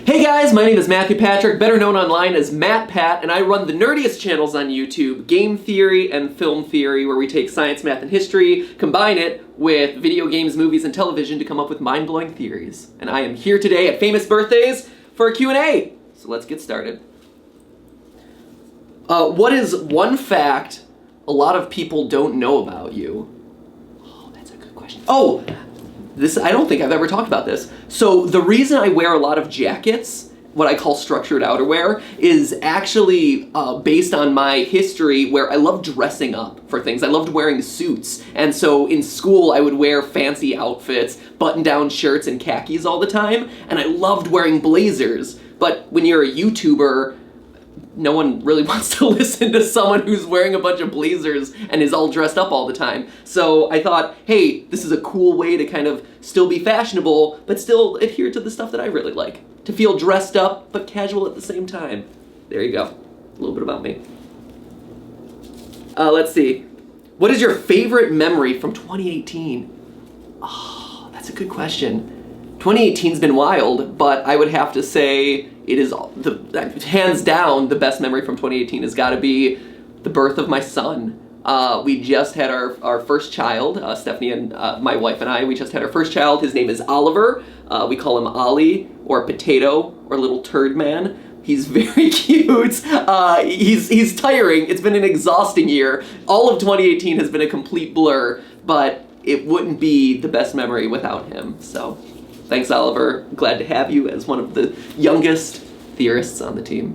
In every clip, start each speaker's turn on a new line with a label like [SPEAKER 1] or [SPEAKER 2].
[SPEAKER 1] Hey guys, my name is Matthew Patrick, better known online as MatPat, and I run the nerdiest channels on YouTube, Game Theory and Film Theory, where we take science, math, and history, combine it with video games, movies, and television to come up with mind-blowing theories. And I am here today at Famous Birthdays for a Q&A. So let's get started. What is one fact a lot of people don't know about you? Oh, that's a good question. Oh! I don't think I've ever talked about this. So the reason I wear a lot of jackets, what I call structured outerwear, is actually based on my history where I love dressing up for things. I loved wearing suits. And so in school I would wear fancy outfits, button-down shirts and khakis all the time, and I loved wearing blazers. But when you're a YouTuber, no one really wants to listen to someone who's wearing a bunch of blazers and is all dressed up all the time. So I thought, hey, this is a cool way to kind of still be fashionable, but still adhere to the stuff that I really like. To feel dressed up, but casual at the same time. There you go. A little bit about me. Let's see. What is your favorite memory from 2018? Oh, that's a good question. 2018's been wild, but I would have to say it is hands down the best memory from 2018 has got to be the birth of my son. We just had our first child, Stephanie and my wife and I, we just had our first child. His name is Oliver. We call him Ollie, or Potato, or Little Turd Man. He's very cute. He's tiring. It's been an exhausting year. All of 2018 has been a complete blur, but it wouldn't be the best memory without him, so. Thanks, Oliver. Glad to have you as one of the youngest theorists on the team.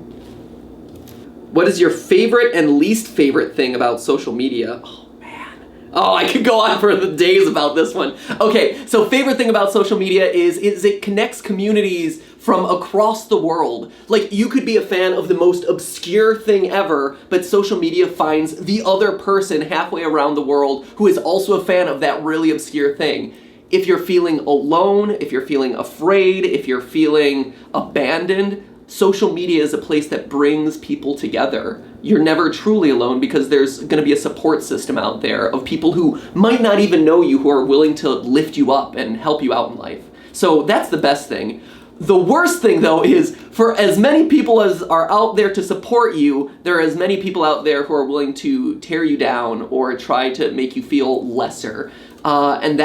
[SPEAKER 1] What is your favorite and least favorite thing about social media? Oh, man. Oh, I could go on for the days about this one. Okay, so favorite thing about social media is it connects communities from across the world. Like, you could be a fan of the most obscure thing ever, but social media finds the other person halfway around the world who is also a fan of that really obscure thing. If you're feeling alone, if you're feeling afraid, if you're feeling abandoned, social media is a place that brings people together. You're never truly alone because there's going to be a support system out there of people who might not even know you, who are willing to lift you up and help you out in life. So that's the best thing. The worst thing, though, is for as many people as are out there to support you, there are as many people out there who are willing to tear you down or try to make you feel lesser. And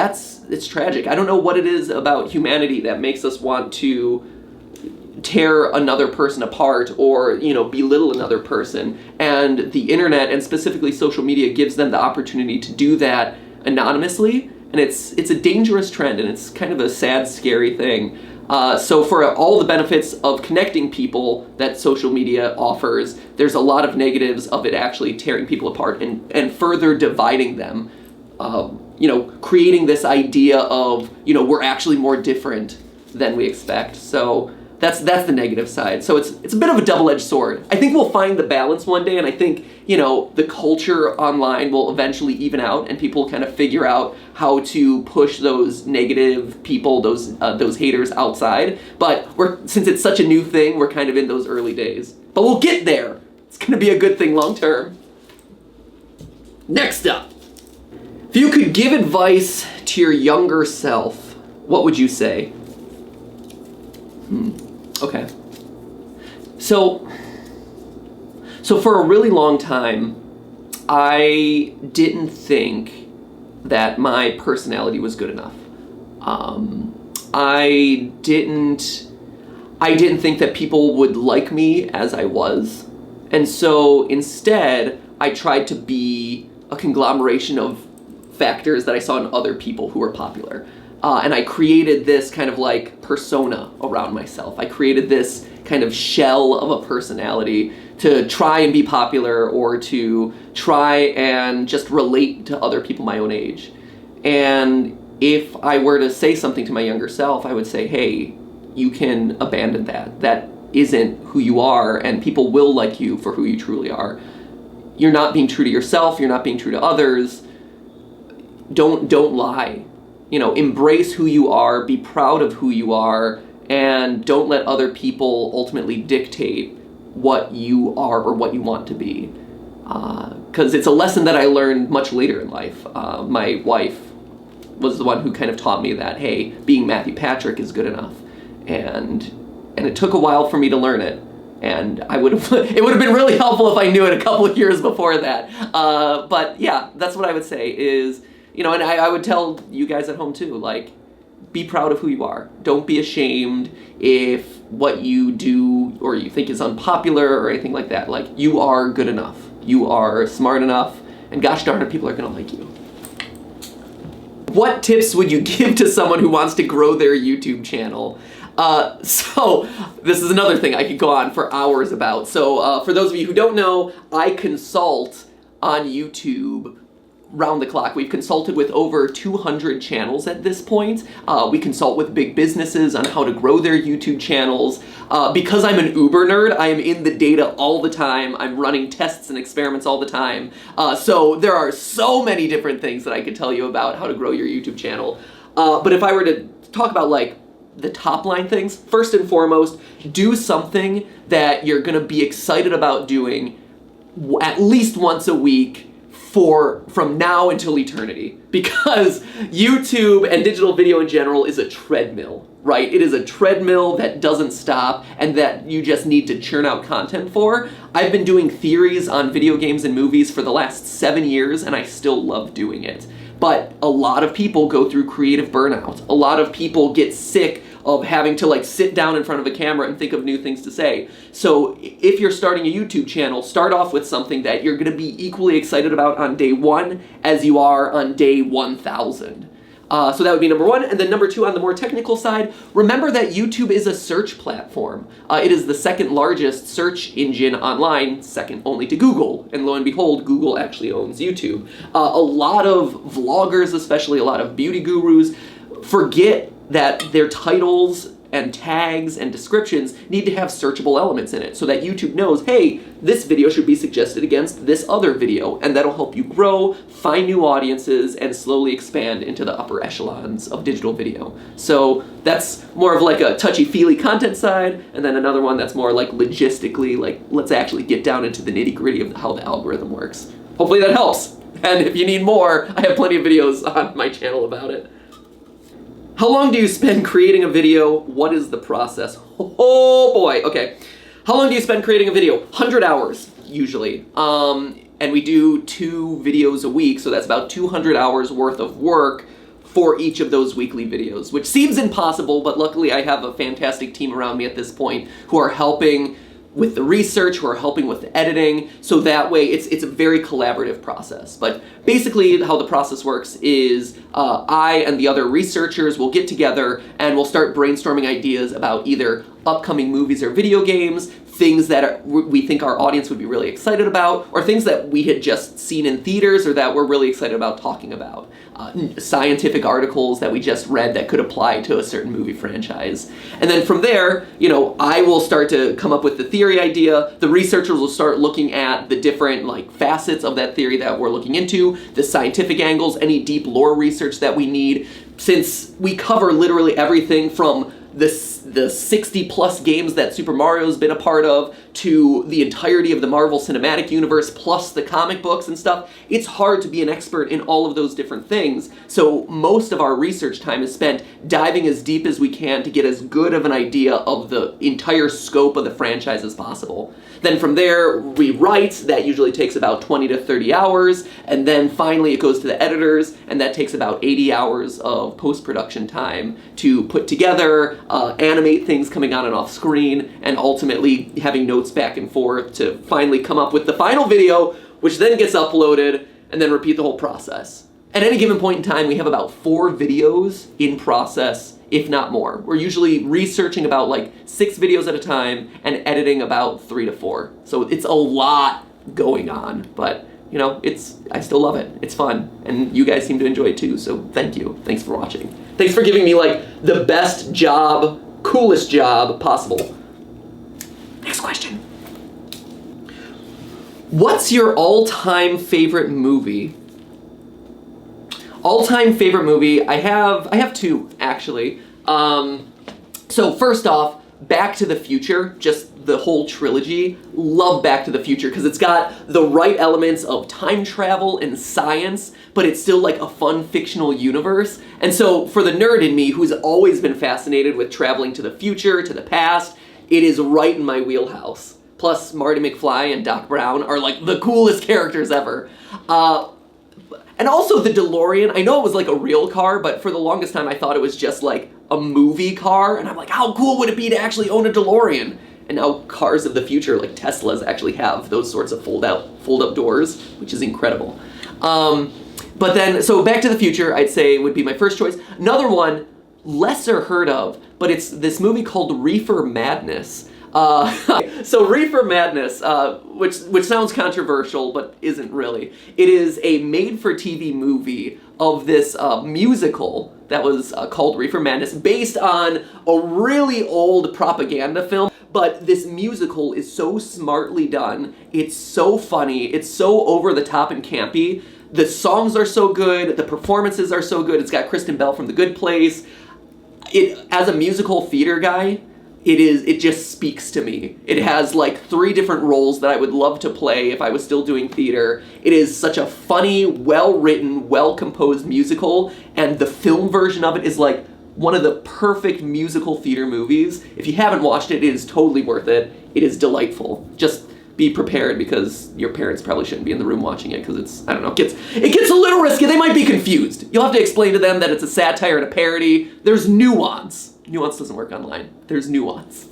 [SPEAKER 1] it's tragic. I don't know what it is about humanity that makes us want to tear another person apart or, belittle another person. And the internet, and specifically social media, gives them the opportunity to do that anonymously. And it's a dangerous trend, and it's kind of a sad, scary thing. So for all the benefits of connecting people that social media offers, there's a lot of negatives of it actually tearing people apart and further dividing them. Creating this idea of, we're actually more different than we expect. So that's the negative side. So it's a bit of a double-edged sword. I think we'll find the balance one day, and I think, the culture online will eventually even out, and people kind of figure out how to push those negative people, those haters outside. But since it's such a new thing, we're kind of in those early days. But we'll get there. It's going to be a good thing long term. Next up. If you could give advice to your younger self, what would you say? Okay. So for a really long time, I didn't think that my personality was good enough. I didn't think that people would like me as I was. And so instead, I tried to be a conglomeration of factors that I saw in other people who were popular. And I created this kind of like persona around myself. I created this kind of shell of a personality to try and be popular or to try and just relate to other people my own age. And if I were to say something to my younger self, I would say, hey, you can abandon that. That isn't who you are, and people will like you for who you truly are. You're not being true to yourself, you're not being true to others. Don't lie. Embrace who you are, be proud of who you are, and don't let other people ultimately dictate what you are or what you want to be. Because it's a lesson that I learned much later in life. My wife was the one who kind of taught me that, hey, being Matthew Patrick is good enough. And and it took a while for me to learn it. And it would have been really helpful if I knew it a couple of years before that. But yeah, that's what I would say is, and I would tell you guys at home too, like, be proud of who you are. Don't be ashamed if what you do or you think is unpopular or anything like that. Like, you are good enough. You are smart enough, and gosh darn it, people are gonna like you. What tips would you give to someone who wants to grow their YouTube channel? So this is another thing I could go on for hours about. So for those of you who don't know, I consult on YouTube round the clock. We've consulted with over 200 channels at this point. We consult with big businesses on how to grow their YouTube channels. Because I'm an uber nerd, I am in the data all the time. I'm running tests and experiments all the time. So there are so many different things that I could tell you about how to grow your YouTube channel. But if I were to talk about like the top line things, first and foremost, do something that you're gonna be excited about doing at least once a week from now until eternity, because YouTube and digital video in general is a treadmill, right? It is a treadmill that doesn't stop and that you just need to churn out content for. I've been doing theories on video games and movies for the last 7 years, and I still love doing it. But a lot of people go through creative burnout. A lot of people get sick of having to like sit down in front of a camera and think of new things to say. So if you're starting a YouTube channel, start off with something that you're gonna be equally excited about on day 1 as you are on day 1,000. So that would be number 1. And then number 2, on the more technical side, remember that YouTube is a search platform. It is the second largest search engine online, second only to Google. And lo and behold, Google actually owns YouTube. A lot of vloggers, especially a lot of beauty gurus, forget that their titles and tags and descriptions need to have searchable elements in it so that YouTube knows, hey, this video should be suggested against this other video, and that'll help you grow, find new audiences, and slowly expand into the upper echelons of digital video. So that's more of like a touchy-feely content side, and then another one that's more like logistically, like let's actually get down into the nitty-gritty of how the algorithm works. Hopefully that helps. And if you need more, I have plenty of videos on my channel about it. How long do you spend creating a video? What is the process? Oh boy, okay. How long do you spend creating a video? 100 hours, usually. And we do 2 videos a week, so that's about 200 hours worth of work for each of those weekly videos, which seems impossible, but luckily I have a fantastic team around me at this point who are helping with the research, who are helping with the editing, so that way it's a very collaborative process. But basically how the process works is I and the other researchers will get together and we'll start brainstorming ideas about either upcoming movies or video games, things that we think our audience would be really excited about, or things that we had just seen in theaters or that we're really excited about talking about. Scientific articles that we just read that could apply to a certain movie franchise. And then from there, I will start to come up with the theory idea. The researchers will start looking at the different like facets of that theory that we're looking into, the scientific angles, any deep lore research that we need. Since we cover literally everything from the 60 plus games that Super Mario's been a part of to the entirety of the Marvel Cinematic Universe plus the comic books and stuff, it's hard to be an expert in all of those different things. So most of our research time is spent diving as deep as we can to get as good of an idea of the entire scope of the franchise as possible. Then from there, we write. That usually takes about 20 to 30 hours. And then finally it goes to the editors, and that takes about 80 hours of post-production time to put together, animate things coming on and off screen, and ultimately having notes back and forth to finally come up with the final video, which then gets uploaded, and then repeat the whole process. At any given point in time, we have about 4 videos in process, if not more. We're usually researching about like 6 videos at a time and editing about 3 to 4. So it's a lot going on, but I still love it. It's fun, and you guys seem to enjoy it too, so thank you. Thanks for watching. Thanks for giving me like the best job, coolest job possible. Next question. What's your all-time favorite movie? All-time favorite movie, I have 2, actually. So first off, Back to the Future, just the whole trilogy. Love Back to the Future because it's got the right elements of time travel and science, but it's still like a fun fictional universe. And so for the nerd in me, who's always been fascinated with traveling to the future, to the past, it is right in my wheelhouse. Plus, Marty McFly and Doc Brown are like the coolest characters ever. And also the DeLorean, I know it was like a real car, but for the longest time I thought it was just like a movie car, and I'm like, how cool would it be to actually own a DeLorean? And now cars of the future, like Teslas, actually have those sorts of fold-up doors, which is incredible. But then, so Back to the Future, I'd say would be my first choice. Another one, lesser heard of, but it's this movie called Reefer Madness. So Reefer Madness, which sounds controversial, but isn't really. It is a made-for-TV movie of this musical that was called Reefer Madness, based on a really old propaganda film. But this musical is so smartly done, it's so funny, it's so over-the-top and campy. The songs are so good, the performances are so good. It's got Kristen Bell from The Good Place. As a musical theater guy, it just speaks to me. It has like 3 different roles that I would love to play if I was still doing theater. It is such a funny, well-written, well-composed musical, and the film version of it is like one of the perfect musical theater movies. If you haven't watched it, it is totally worth it. It is delightful. Just be prepared, because your parents probably shouldn't be in the room watching it, because it's, I don't know, it gets a little risky. They might be confused. You'll have to explain to them that it's a satire and a parody. There's nuance. Nuance doesn't work online. There's nuance.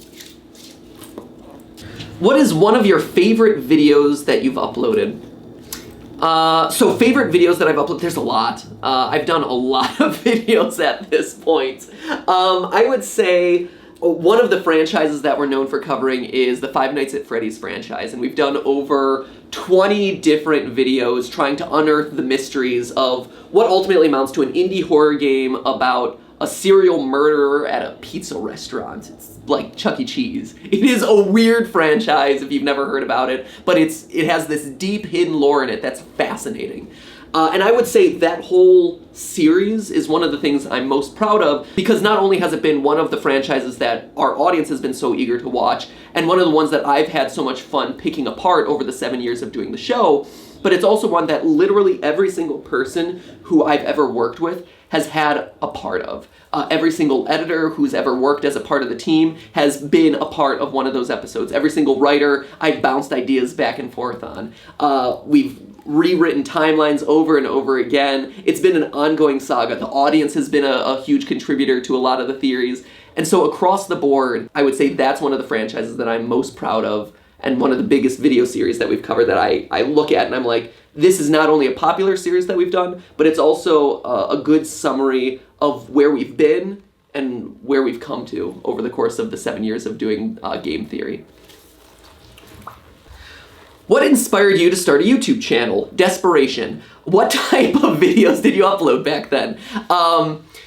[SPEAKER 1] What is one of your favorite videos that you've uploaded? So favorite videos that I've uploaded, there's a lot. I've done a lot of videos at this point. I would say one of the franchises that we're known for covering is the Five Nights at Freddy's franchise, and we've done over 20 different videos trying to unearth the mysteries of what ultimately amounts to an indie horror game about a serial murderer at a pizza restaurant. It's like Chuck E. Cheese. It is a weird franchise if you've never heard about it, but it has this deep hidden lore in it that's fascinating. And I would say that whole series is one of the things I'm most proud of, because not only has it been one of the franchises that our audience has been so eager to watch, and one of the ones that I've had so much fun picking apart over the 7 years of doing the show, but it's also one that literally every single person who I've ever worked with has had a part of. Every single editor who's ever worked as a part of the team has been a part of one of those episodes. Every single writer I've bounced ideas back and forth on. We've rewritten timelines over and over again. It's been an ongoing saga. The audience has been a huge contributor to a lot of the theories. And so across the board, I would say that's one of the franchises that I'm most proud of, and one of the biggest video series that we've covered that I look at and I'm like, this is not only a popular series that we've done, but it's also a good summary of where we've been and where we've come to over the course of the 7 years of doing game theory. What inspired you to start a YouTube channel? Desperation. What type of videos did you upload back then?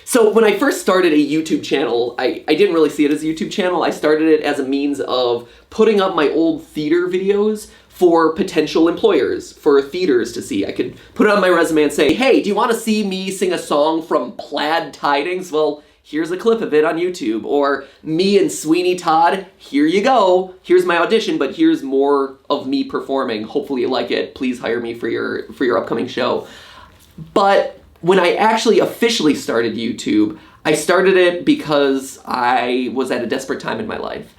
[SPEAKER 1] So when I first started a YouTube channel, I didn't really see it as a YouTube channel. I started it as a means of putting up my old theater videos for potential employers, for theaters to see. I could put it on my resume and say, hey, do you want to see me sing a song from Plaid Tidings? Well, here's a clip of it on YouTube. Or me and Sweeney Todd, here you go. Here's my audition, but here's more of me performing. Hopefully you like it. Please hire me for your upcoming show. But when I actually officially started YouTube, I started it because I was at a desperate time in my life.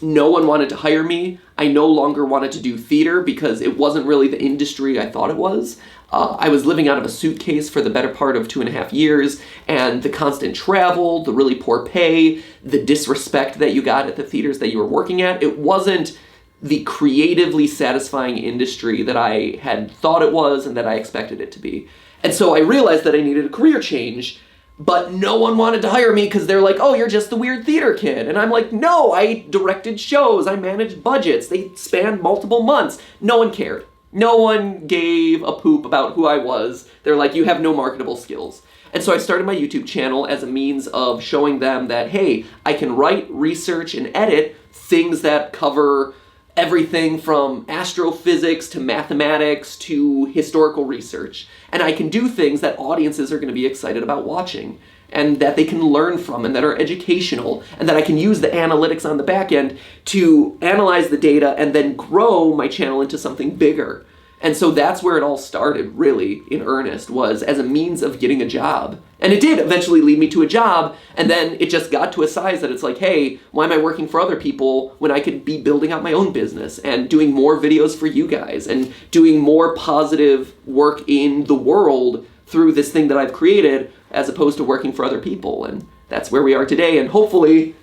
[SPEAKER 1] No one wanted to hire me. I no longer wanted to do theater because it wasn't really the industry I thought it was. I was living out of a suitcase for the better part of 2.5 years, and the constant travel, the really poor pay, the disrespect that you got at the theaters that you were working at, it wasn't the creatively satisfying industry that I had thought it was and that I expected it to be. And so I realized that I needed a career change, but no one wanted to hire me because they're like, oh, you're just the weird theater kid. And I'm like, no, I directed shows, I managed budgets, they spanned multiple months. No one cared. No one gave a poop about who I was. They're like, you have no marketable skills. And so I started my YouTube channel as a means of showing them that, hey, I can write, research, and edit things that cover everything from astrophysics to mathematics to historical research. And I can do things that audiences are going to be excited about watching, and that they can learn from, and that are educational, and that I can use the analytics on the back end to analyze the data and then grow my channel into something bigger. And so that's where it all started, really, in earnest, was as a means of getting a job. And it did eventually lead me to a job, and then it just got to a size that it's like, hey, why am I working for other people when I could be building out my own business and doing more videos for you guys and doing more positive work in the world through this thing that I've created as opposed to working for other people. And that's where we are today, and hopefully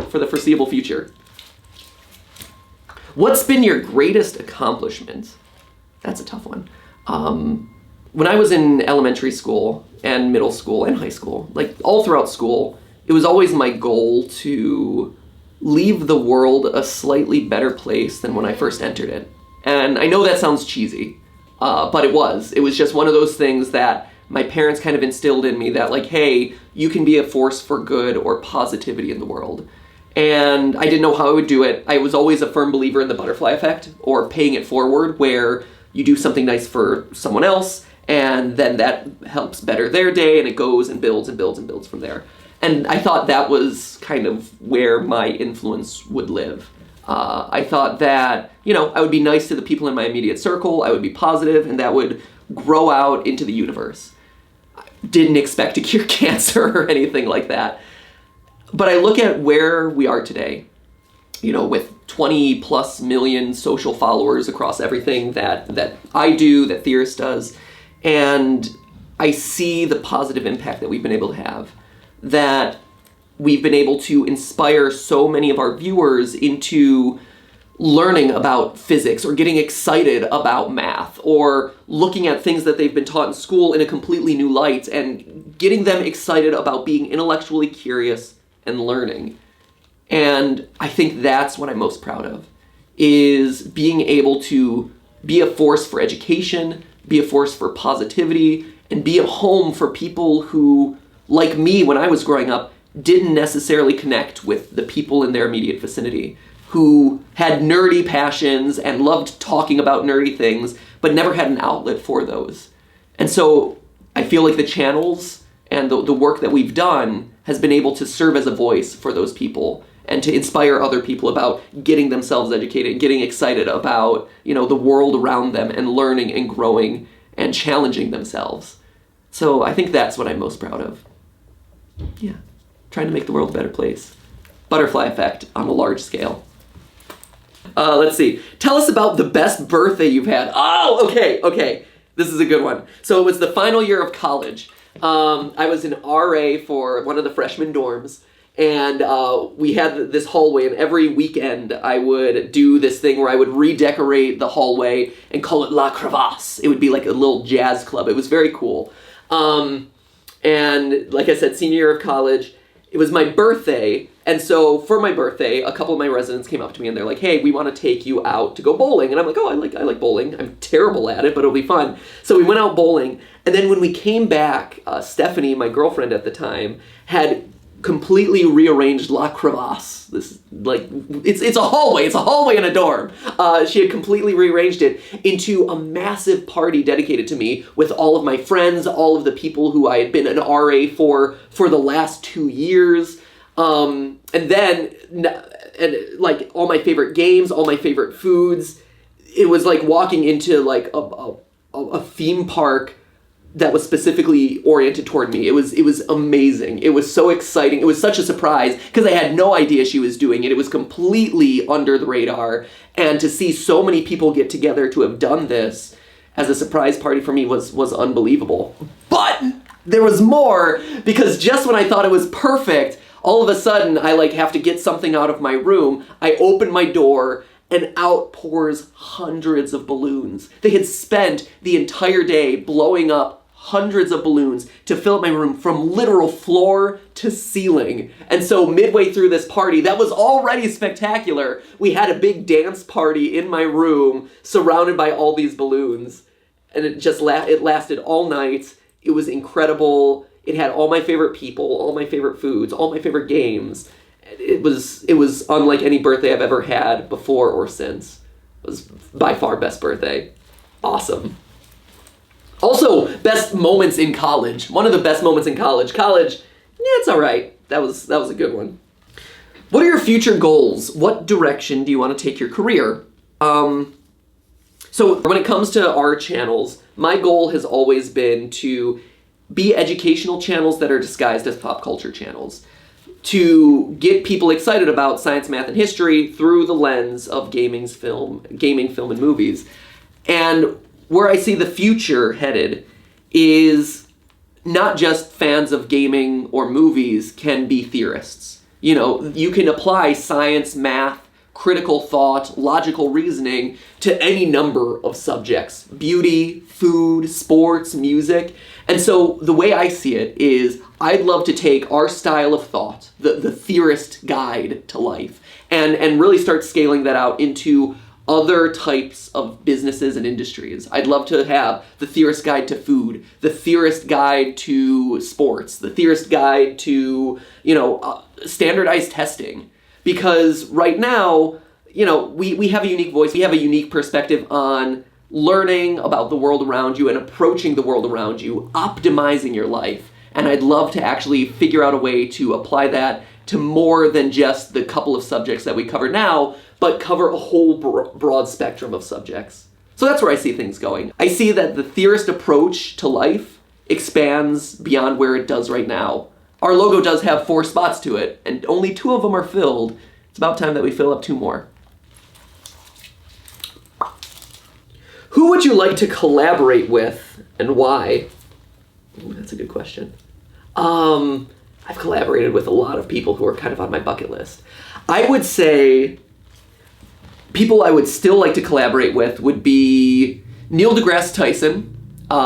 [SPEAKER 1] for the foreseeable future. What's been your greatest accomplishment? That's a tough one. When I was in elementary school and middle school and high school, like all throughout school, it was always my goal to leave the world a slightly better place than when I first entered it. And I know that sounds cheesy, but it was. It was just one of those things that my parents kind of instilled in me that like, hey, you can be a force for good or positivity in the world. And I didn't know how I would do it. I was always a firm believer in the butterfly effect, or paying it forward, where you do something nice for someone else, and then that helps better their day, and it goes and builds and builds and builds from there. And I thought that was kind of where my influence would live. I thought that, I would be nice to the people in my immediate circle, I would be positive, and that would grow out into the universe. I didn't expect to cure cancer or anything like that. But I look at where we are today, with 20 plus million social followers across everything that I do, that Theorist does, and I see the positive impact that we've been able to have, that we've been able to inspire so many of our viewers into learning about physics or getting excited about math or looking at things that they've been taught in school in a completely new light and getting them excited about being intellectually curious and learning. And I think that's what I'm most proud of, is being able to be a force for education, be a force for positivity, and be a home for people who, like me when I was growing up, didn't necessarily connect with the people in their immediate vicinity, who had nerdy passions and loved talking about nerdy things, but never had an outlet for those. And so I feel like the channels and the work that we've done has been able to serve as a voice for those people and to inspire other people about getting themselves educated, getting excited about, the world around them and learning and growing and challenging themselves. So I think that's what I'm most proud of. Yeah, trying to make the world a better place. Butterfly effect on a large scale. Let's see. Tell us about the best birthday you've had. Oh, okay. This is a good one. So it was the final year of college. I was an RA for one of the freshman dorms, and we had this hallway, and every weekend I would do this thing where I would redecorate the hallway and call it La Crevasse. It would be like a little jazz club. It was very cool. And like I said, senior year of college, it was my birthday, and so for my birthday, a couple of my residents came up to me and they're like, hey, we want to take you out to go bowling. And I'm like, oh, I like bowling. I'm terrible at it, but it'll be fun. So we went out bowling, and then when we came back, Stephanie, my girlfriend at the time, had completely rearranged La Crevasse. This, it's a hallway. It's a hallway in a dorm. She had completely rearranged it into a massive party dedicated to me with all of my friends, all of the people who I had been an RA for the last 2 years. And then, like, all my favorite games, all my favorite foods. It was like walking into like a theme park that was specifically oriented toward me. It was amazing. It was so exciting. It was such a surprise because I had no idea she was doing it. It was completely under the radar. And to see so many people get together to have done this as a surprise party for me was unbelievable. But there was more, because just when I thought it was perfect, all of a sudden I have to get something out of my room. I open my door and out pours hundreds of balloons. They had spent the entire day blowing up hundreds of balloons to fill up my room from literal floor to ceiling. And so midway through this party, that was already spectacular, we had a big dance party in my room surrounded by all these balloons. And it lasted all night. It was incredible. It had all my favorite people, all my favorite foods, all my favorite games. It was unlike any birthday I've ever had before or since. It was by far best birthday. Awesome. Also, best moments in college. One of the best moments in college. College, yeah, it's all right. That was a good one. What are your future goals? What direction do you want to take your career? So when it comes to our channels, my goal has always been to be educational channels that are disguised as pop culture channels, to get people excited about science, math, and history through the lens of gaming, film, and movies. And where I see the future headed is not just fans of gaming or movies can be theorists. You know, you can apply science, math, critical thought, logical reasoning to any number of subjects. Beauty, food, sports, music. And so the way I see it is I'd love to take our style of thought, the theorist guide to life, and really start scaling that out into other types of businesses and industries. I'd love to have the theorist guide to food, the theorist guide to sports, the theorist guide to, standardized testing. Because right now, we have a unique voice, we have a unique perspective on learning about the world around you and approaching the world around you, optimizing your life. And I'd love to actually figure out a way to apply that to more than just the couple of subjects that we cover now, but cover a whole broad spectrum of subjects. So that's where I see things going. I see that the theorist approach to life expands beyond where it does right now. Our logo does have 4 spots to it, and only 2 of them are filled. It's about time that we fill up 2 more. Who would you like to collaborate with, and why? Ooh, that's a good question. I've collaborated with a lot of people who are kind of on my bucket list. I would say people I would still like to collaborate with would be Neil deGrasse Tyson,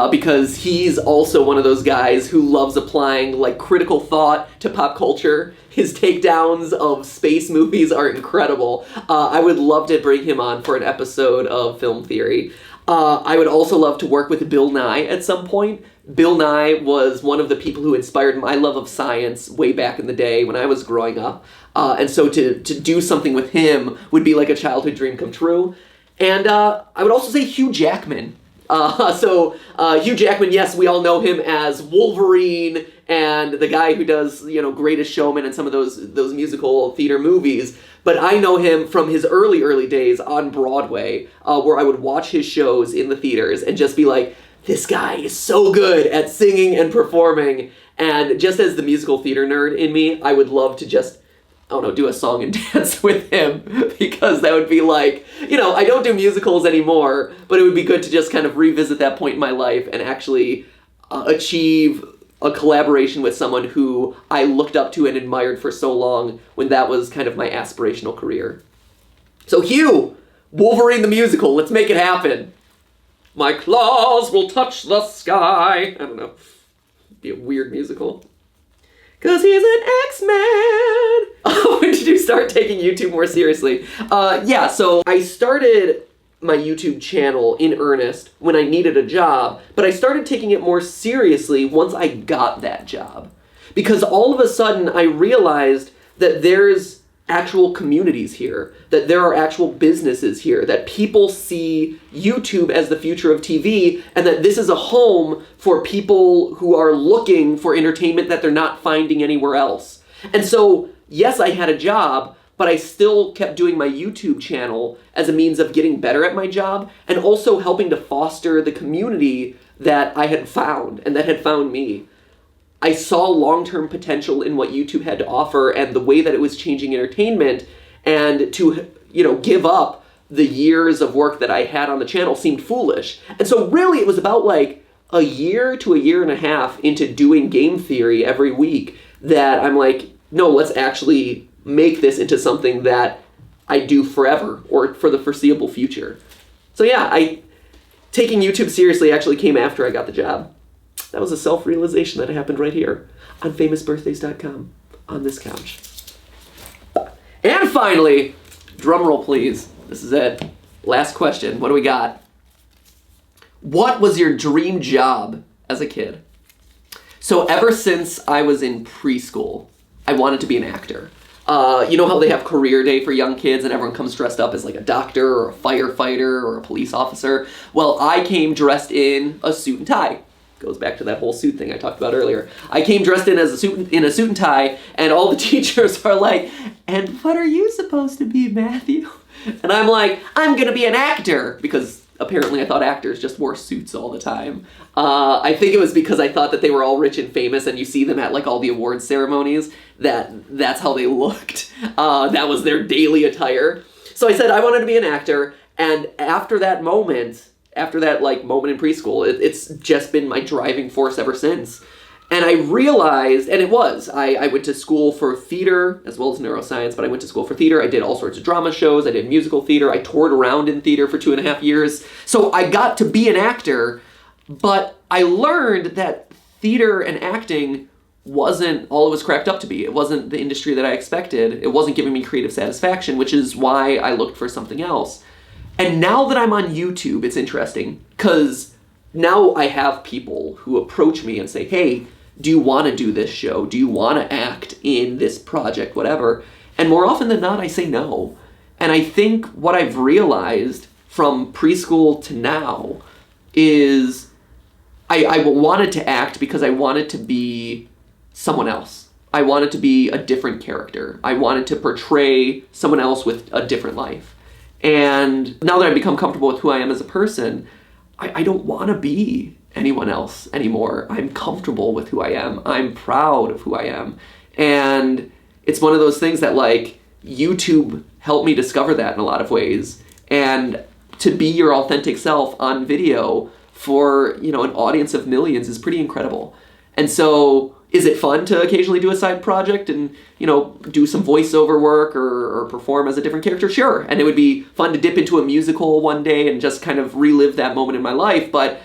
[SPEAKER 1] because he's also one of those guys who loves applying critical thought to pop culture. His takedowns of space movies are incredible. I would love to bring him on for an episode of Film Theory. I would also love to work with Bill Nye at some point. Bill Nye was one of the people who inspired my love of science way back in the day when I was growing up. And so to do something with him would be like a childhood dream come true. And I would also say Hugh Jackman. Hugh Jackman, yes, we all know him as Wolverine and the guy who does, Greatest Showman and some of those musical theater movies. But I know him from his early days on Broadway, where I would watch his shows in the theaters and just be like, this guy is so good at singing and performing. And just as the musical theater nerd in me, I would love to just, do a song and dance with him, because that would be like, I don't do musicals anymore, but it would be good to just kind of revisit that point in my life and actually achieve a collaboration with someone who I looked up to and admired for so long when that was kind of my aspirational career. So Hugh, Wolverine the musical, let's make it happen. My claws will touch the sky. I don't know. It'd be a weird musical. 'Cause he's an X-Man. When did you start taking YouTube more seriously? So I started my YouTube channel in earnest when I needed a job, but I started taking it more seriously once I got that job. Because all of a sudden I realized that there's actual communities here, that there are actual businesses here, that people see YouTube as the future of TV, and that this is a home for people who are looking for entertainment that they're not finding anywhere else. And so, yes, I had a job, but I still kept doing my YouTube channel as a means of getting better at my job and also helping to foster the community that I had found and that had found me. I saw long-term potential in what YouTube had to offer and the way that it was changing entertainment, and to, give up the years of work that I had on the channel seemed foolish. And so really it was about a year to a year and a half into doing game theory every week that I'm like, no, let's actually make this into something that I do forever or for the foreseeable future. So yeah, taking YouTube seriously actually came after I got the job. That was a self-realization that happened right here on famousbirthdays.com on this couch. And finally, drum roll please. This is it. Last question. What do we got? What was your dream job as a kid? So ever since I was in preschool, I wanted to be an actor. You know how they have career day for young kids and everyone comes dressed up as a doctor or a firefighter or a police officer? Well, I came dressed in a suit and tie. Goes back to that whole suit thing I talked about earlier. I came dressed in a suit and tie, and all the teachers are like, and what are you supposed to be, Matthew? And I'm like, I'm gonna be an actor, because apparently I thought actors just wore suits all the time. I think it was because I thought that they were all rich and famous, and you see them at like all the awards ceremonies, that's how they looked. That was their daily attire. So I said I wanted to be an actor, and after that moment in preschool, it's just been my driving force ever since. And I realized, and it was, I went to school for theater as well as neuroscience, but I went to school for theater. I did all sorts of drama shows. I did musical theater. I toured around in theater for 2.5 years. So I got to be an actor, but I learned that theater and acting wasn't all it was cracked up to be. It wasn't the industry that I expected. It wasn't giving me creative satisfaction, which is why I looked for something else. And now that I'm on YouTube, it's interesting, because now I have people who approach me and say, hey, do you want to do this show? Do you want to act in this project, whatever? And more often than not, I say no. And I think what I've realized from preschool to now is I wanted to act because I wanted to be someone else. I wanted to be a different character. I wanted to portray someone else with a different life. And now that I've become comfortable with who I am as a person, I don't want to be anyone else anymore. I'm comfortable with who I am. I'm proud of who I am. And it's one of those things that, like, YouTube helped me discover that in a lot of ways. And to be your authentic self on video for, an audience of millions is pretty incredible. And so, is it fun to occasionally do a side project and, do some voiceover work or perform as a different character? Sure. And it would be fun to dip into a musical one day and just kind of relive that moment in my life. But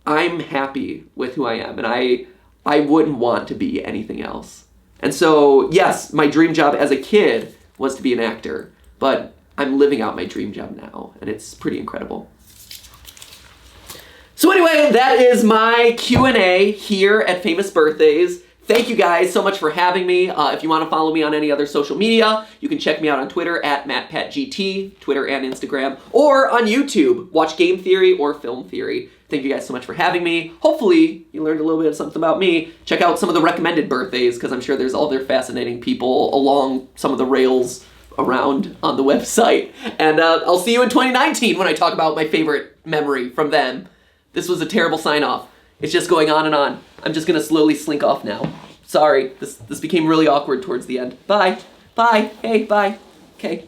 [SPEAKER 1] I'm happy with who I am, and I wouldn't want to be anything else. And so, yes, my dream job as a kid was to be an actor, but I'm living out my dream job now, and it's pretty incredible. So anyway, that is my Q&A here at Famous Birthdays. Thank you guys so much for having me. If you want to follow me on any other social media, you can check me out on Twitter at MatPatGT, Twitter and Instagram, or on YouTube. Watch Game Theory or Film Theory. Thank you guys so much for having me. Hopefully you learned a little bit of something about me. Check out some of the recommended birthdays, because I'm sure there's other fascinating people along some of the rails around on the website. And I'll see you in 2019 when I talk about my favorite memory from them. This was a terrible sign-off. It's just going on and on. I'm just gonna slowly slink off now. Sorry, this became really awkward towards the end. Bye. Bye. Hey, bye. Okay.